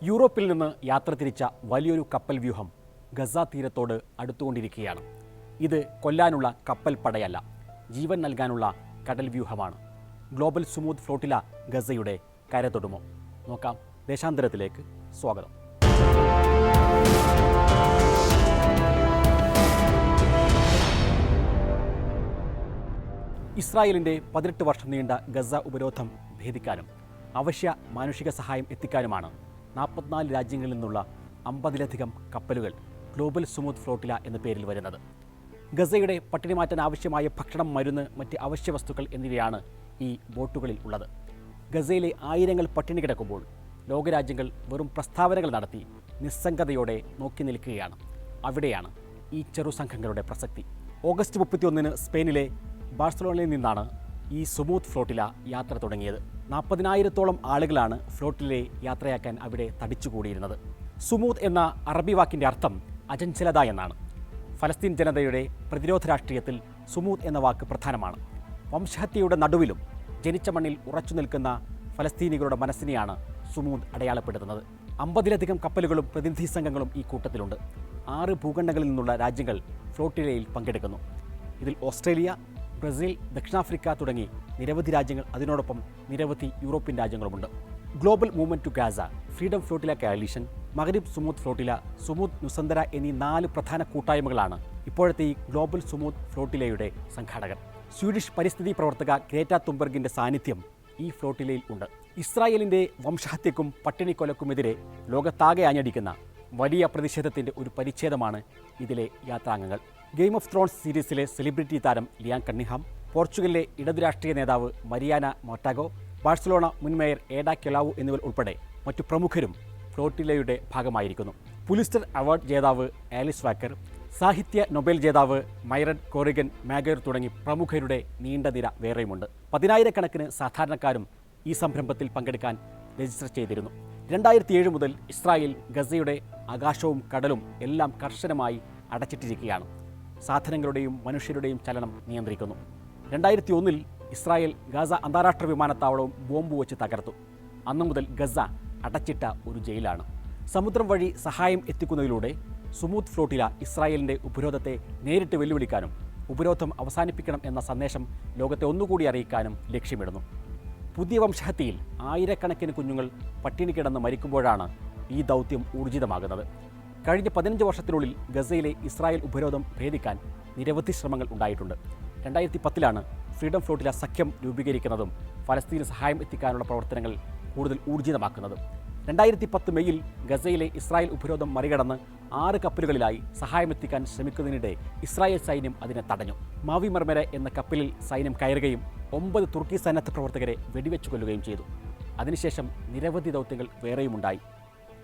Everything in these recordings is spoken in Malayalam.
യൂറോപ്പിൽ നിന്ന് യാത്ര തിരിച്ച വലിയൊരു കപ്പൽ വ്യൂഹം ഗസ തീരത്തോട് അടുത്തുകൊണ്ടിരിക്കുകയാണ്. ഇത് കൊല്ലാനുള്ള കപ്പൽ പടയല്ല, ജീവൻ നൽകാനുള്ള കടൽ വ്യൂഹമാണ്. ഗ്ലോബൽ സുമൂത്ത് ഫ്ലോട്ടില ഗസയുടെ കര തൊടുമോ? നോക്കാം. ദേശാന്തരത്തിലേക്ക് സ്വാഗതം. ഇസ്രായേലിൻ്റെ 18 വർഷം നീണ്ട ഗസ ഉപരോധം ഭേദിക്കാനും അവശ്യ മാനുഷിക സഹായം എത്തിക്കാനുമാണ് 44 രാജ്യങ്ങളിൽ നിന്നുള്ള 50-ലധികം കപ്പലുകൾ ഗ്ലോബൽ സുമൂത്ത് ഫ്ലോട്ടില എന്ന പേരിൽ വരുന്നത്. ഗസയുടെ പട്ടിണി മാറ്റാൻ ആവശ്യമായ ഭക്ഷണം, മരുന്ന്, മറ്റ് അവശ്യ വസ്തുക്കൾ എന്നിവയാണ് ഈ ബോട്ടുകളിൽ ഉള്ളത്. ഗസയിലെ ആയിരങ്ങൾ പട്ടിണി കിടക്കുമ്പോൾ ലോകരാജ്യങ്ങൾ വെറും പ്രസ്താവനകൾ നടത്തി നിസ്സംഗതയോടെ നോക്കി നിൽക്കുകയാണ്. അവിടെയാണ് ഈ ചെറുസംഘങ്ങളുടെ പ്രസക്തി. ഓഗസ്റ്റ് 31 സ്പെയിനിലെ ബാഴ്സലോണയിൽ നിന്നാണ് ഈ സുമൂത്ത് ഫ്ലോട്ടില യാത്ര തുടങ്ങിയത്. 40,000-ഓളം ആളുകളാണ് ഫ്ലോട്ടിലെ യാത്രയാക്കാൻ അവിടെ തടിച്ചുകൂടിയിരുന്നത്. സുമൂത്ത് എന്ന അറബി വാക്കിൻ്റെ അർത്ഥം അചഞ്ചലത എന്നാണ്. ഫലസ്തീൻ ജനതയുടെ പ്രതിരോധ രാഷ്ട്രീയത്തിൽ സുമൂത്ത് എന്ന വാക്ക് പ്രധാനമാണ്. വംശഹത്യയുടെ നടുവിലും ജനിച്ച മണ്ണിൽ ഉറച്ചു നിൽക്കുന്ന ഫലസ്തീനികളുടെ മനസ്സിനെയാണ് സുമൂത്ത് അടയാളപ്പെടുത്തുന്നത്. 50-ലധികം കപ്പലുകളും പ്രതിനിധി സംഘങ്ങളും ഈ കൂട്ടത്തിലുണ്ട്. 6 ഭൂഖണ്ഡങ്ങളിൽ നിന്നുള്ള രാജ്യങ്ങൾ ഫ്ലോട്ടിലയിൽ പങ്കെടുക്കുന്നു. ഇതിൽ ഓസ്ട്രേലിയ, ബ്രസീൽ, ദക്ഷിണാഫ്രിക്ക തുടങ്ങി നിരവധി രാജ്യങ്ങൾ, അതിനോടൊപ്പം നിരവധി യൂറോപ്യൻ രാജ്യങ്ങളുമുണ്ട്. Global movement to Gaza, freedom flotilla coalition, Maghreb Sumud flotilla, Sumud Nusantara എന്നീ 4 പ്രധാന കൂട്ടായ്മകളാണ് ഇപ്പോഴത്തെ ഈ ഗ്ലോബൽ സുമൂത്ത് ഫ്ലോട്ടിലയുടെ സംഘാടകർ. സ്വീഡിഷ് പരിസ്ഥിതി പ്രവർത്തക ഗ്രേറ്റ തുംബർഗിൻ്റെ സാന്നിധ്യം ഈ ഫ്ലോട്ടിലയിൽ ഉണ്ട്. ഇസ്രായേലിൻ്റെ വംശഹത്യക്കും പട്ടിണിക്കൊലക്കുമെതിരെ ലോകത്താകെ ആഞ്ഞടിക്കുന്ന വലിയ പ്രതിഷേധത്തിൻ്റെ ഒരു പരിച്ഛേദമാണ് ഇതിലെ യാത്രാംഗങ്ങൾ. ഗെയിം ഓഫ് ത്രോൺസ് സീരീസിലെ സെലിബ്രിറ്റി താരം ലിയാൻ കണ്ണിഹാം, പോർച്ചുഗലിലെ ഇടതു രാഷ്ട്രീയ നേതാവ് മരിയാന മൊർട്ടാഗോ, ബാഴ്സലോണ മുൻ മേയർ ഏഡ കെലാവു എന്നിവർ ഉൾപ്പെടെ മറ്റു പ്രമുഖരും ഫ്ലോട്ടിലയുടെ ഭാഗമായിരിക്കുന്നു. പുലിസ്റ്റർ അവാർഡ് ജേതാവ് ആലിസ് വാക്കർ, സാഹിത്യ നൊബേൽ ജേതാവ് മൈറൻ കോറിഗൻ മാഗർ തുടങ്ങി പ്രമുഖരുടെ നീണ്ട നിര വേറെയുമുണ്ട്. 10,000-കണക്കിന് സാധാരണക്കാരും ഈ സംരംഭത്തിൽ പങ്കെടുക്കാൻ രജിസ്റ്റർ ചെയ്തിരുന്നു. 2007 മുതൽ ഇസ്രായേൽ ഗസയുടെ ആകാശവും കടലും എല്ലാം കർശനമായി അടച്ചിട്ടിരിക്കുകയാണ്. സാധനങ്ങളുടെയും മനുഷ്യരുടെയും ചലനം നിയന്ത്രിക്കുന്നു. 2001 ഇസ്രായേൽ ഗസ അന്താരാഷ്ട്ര വിമാനത്താവളവും ബോംബ് വെച്ച് തകർത്തു. അന്നു മുതൽ ഗസ അടച്ചിട്ട ഒരു ജയിലാണ്. സമുദ്രം വഴി സഹായം എത്തിക്കുന്നതിലൂടെ സുമൂത്ത് ഫ്ലോട്ടില ഇസ്രായേലിൻ്റെ ഉപരോധത്തെ നേരിട്ട് വെല്ലുവിളിക്കാനും ഉപരോധം അവസാനിപ്പിക്കണം എന്ന സന്ദേശം ലോകത്തെ ഒന്നുകൂടി അറിയിക്കാനും ലക്ഷ്യമിടുന്നു. പുതിയ വംശഹത്യയിൽ ആയിരക്കണക്കിന് കുഞ്ഞുങ്ങൾ പട്ടിണി കിടന്ന് മരിക്കുമ്പോഴാണ് ഈ ദൗത്യം ഊർജിതമാകുന്നത്. കഴിഞ്ഞ 15 വർഷത്തിനുള്ളിൽ ഗസയിലെ ഇസ്രായേൽ ഉപരോധം ഭേദിക്കാൻ നിരവധി ശ്രമങ്ങൾ ഉണ്ടായിട്ടുണ്ട്. 2010 ഫ്രീഡം ഫ്ലോട്ടില സഖ്യം രൂപീകരിക്കുന്നതും ഫലസ്തീന് സഹായം എത്തിക്കാനുള്ള പ്രവർത്തനങ്ങൾ കൂടുതൽ ഊർജിതമാക്കുന്നതും. 2010 മെയ്യിൽ ഗസയിലെ ഇസ്രായേൽ ഉപരോധം മറികടന്ന് 6 കപ്പലുകളിലായി സഹായമെത്തിക്കാൻ ശ്രമിക്കുന്നതിനിടെ ഇസ്രായേൽ സൈന്യം അതിനെ തടഞ്ഞു. മാവി മർമര എന്ന കപ്പലിൽ സൈന്യം കയറുകയും 9 തുർക്കി സന്നദ്ധ പ്രവർത്തകരെ വെടിവെച്ചു കൊല്ലുകയും ചെയ്തു. അതിനുശേഷം നിരവധി ദൗത്യങ്ങൾ വേറെയുമുണ്ടായി.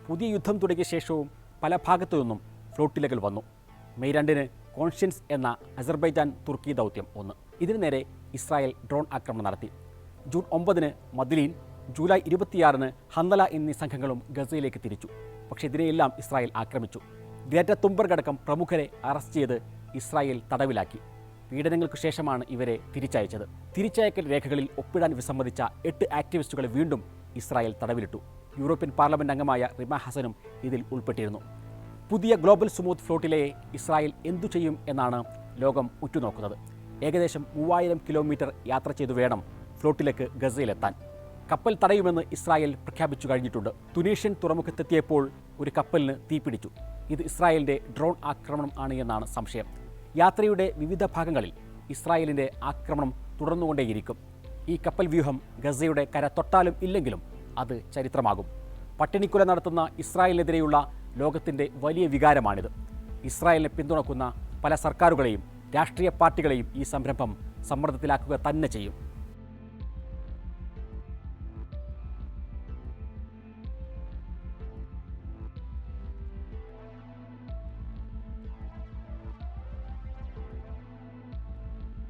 പുതിയ യുദ്ധം തുടങ്ങിയ ശേഷവും പല ഭാഗത്തു നിന്നും ഫ്ലോട്ടിലകൾ വന്നു. മെയ് 2 കോൺഷ്യൻസ് എന്ന അസർബൈജാൻ തുർക്കി ദൗത്യം 1. ഇതിനു നേരെ ഇസ്രായേൽ ഡ്രോൺ ആക്രമണം നടത്തി. ജൂൺ 9 മദ്ലീൻ, ജൂലൈ 26 ഹന്തല എന്നീ സംഘങ്ങളും ഗസയിലേക്ക് തിരിച്ചു. പക്ഷേ ഇതിനെയെല്ലാം ഇസ്രായേൽ ആക്രമിച്ചു. ഗ്രേറ്റ തുംബർഗ് അടക്കം പ്രമുഖരെ അറസ്റ്റ് ചെയ്ത് ഇസ്രായേൽ തടവിലാക്കി. പീഡനങ്ങൾക്ക് ശേഷമാണ് ഇവരെ തിരിച്ചയച്ചത്. തിരിച്ചയക്കൽ രേഖകളിൽ ഒപ്പിടാൻ വിസമ്മതിച്ച 8 ആക്ടിവിസ്റ്റുകളെ വീണ്ടും ഇസ്രായേൽ തടവിലിട്ടു. യൂറോപ്യൻ പാർലമെൻറ്റ് അംഗമായ റിമ ഹസനും ഇതിൽ ഉൾപ്പെട്ടിരുന്നു. പുതിയ ഗ്ലോബൽ സുമൂത്ത് ഫ്ലോട്ടിലയെ ഇസ്രായേൽ എന്തു ചെയ്യും എന്നാണ് ലോകം ഉറ്റുനോക്കുന്നത്. ഏകദേശം 3000 കിലോമീറ്റർ യാത്ര ചെയ്തു വേണം ഫ്ലോട്ടിലേക്ക് ഗസയിലെത്താൻ. കപ്പൽ തടയുമെന്ന് ഇസ്രായേൽ പ്രഖ്യാപിച്ചു കഴിഞ്ഞിട്ടുണ്ട്. തുനീഷ്യൻ തുറമുഖത്തെത്തിയപ്പോൾ ഒരു കപ്പലിന് തീപിടിച്ചു. ഇത് ഇസ്രായേലിൻ്റെ ഡ്രോൺ ആക്രമണം ആണ് എന്നാണ് സംശയം. യാത്രയുടെ വിവിധ ഭാഗങ്ങളിൽ ഇസ്രായേലിൻ്റെ ആക്രമണം തുടർന്നുകൊണ്ടേയിരിക്കും. ഈ കപ്പൽ വ്യൂഹം ഗസയുടെ കര തൊട്ടാലും ഇല്ലെങ്കിലും അത് ചരിത്രമാകും. പട്ടിണിക്കൊല നടത്തുന്ന ഇസ്രായേലിനെതിരെയുള്ള ലോകത്തിൻ്റെ വലിയ വികാരമാണിത്. ഇസ്രായേലിനെ പിന്തുണക്കുന്ന പല സർക്കാരുകളെയും രാഷ്ട്രീയ പാർട്ടികളെയും ഈ സംരംഭം സമ്മർദ്ദത്തിലാക്കുക തന്നെ ചെയ്യും.